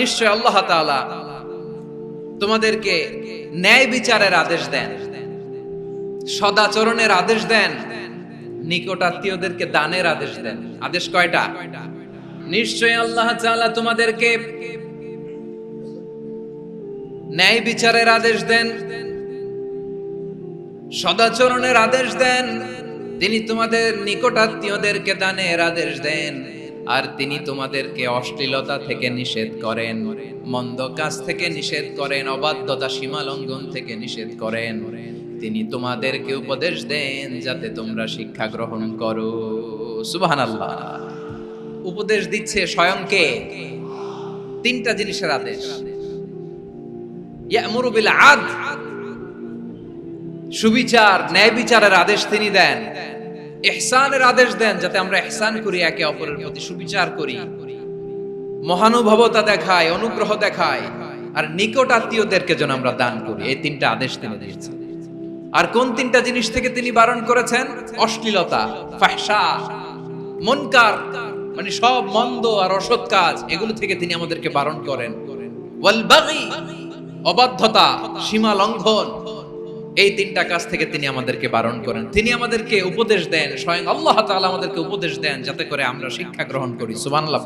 নিশ্চয় আল্লাহ তাআলা তোমাদেরকে ন্যায় বিচারের আদেশ দেন, সদাচরণের আদেশ দেন, নিকটাত্মীয়দেরকে দানের আদেশ দেন। আদেশ কয়টা? নিশ্চয় আল্লাহ তাআলা তোমাদেরকে ন্যায় বিচারের আদেশ দেন, সদাচরণের আদেশ দেন, তিনি তোমাদের নিকটাত্মীয়দেরকে দানের আদেশ দেন, আর তিনি তোমাদেরকে অশ্লীলতা থেকে নিষেধ করেন, মন্দ কাজ থেকে নিষেধ করেন, অবাধ্যতা সীমা লঙ্ঘন থেকে নিষেধ করেন। তিনি তোমাদেরকে উপদেশ দেন যাতে তোমরা শিক্ষা গ্রহণ করো। সুবহানাল্লাহ। উপদেশ দিচ্ছে স্বয়ং কে? তিনটা জিনিসের আদেশ। ইয়ামুরু বিল আদল, সুবিচার ন্যায় বিচারের আদেশ তিনি দেন। ইহসানের আদেশ দেন, যাতে আমরা ইহসান করি, একে অপরের প্রতি সুবিচার করি, মহানুভবতা দেখায়, অনুগ্রহ দেখায়, আর নিকট আত্মীয়দেরকে যেন আমরা দান করি। এই তিনটা আদেশ তিনি দিয়েছেন। আর কোন তিনটা জিনিস থেকে তিনি বারণ করেছেন? অশ্লীলতা, ফাহশা, মুনকার, মানে সব মন্দ আর অসৎ কাজ, এগুলো থেকে তিনি আমাদেরকে বারণ করেন। ওয়াল বাগি, অবাধ্যতা, সীমা লঙ্ঘন, এই তিনটা কাজ থেকে তিনি আমাদেরকে বারণ করেন। তিনি আমাদেরকে উপদেশ দেন, স্বয়ং আল্লাহ তাআলা আমাদেরকে উপদেশ দেন যাতে করে আমরা শিক্ষা গ্রহণ করি। সুবহানাল্লাহ।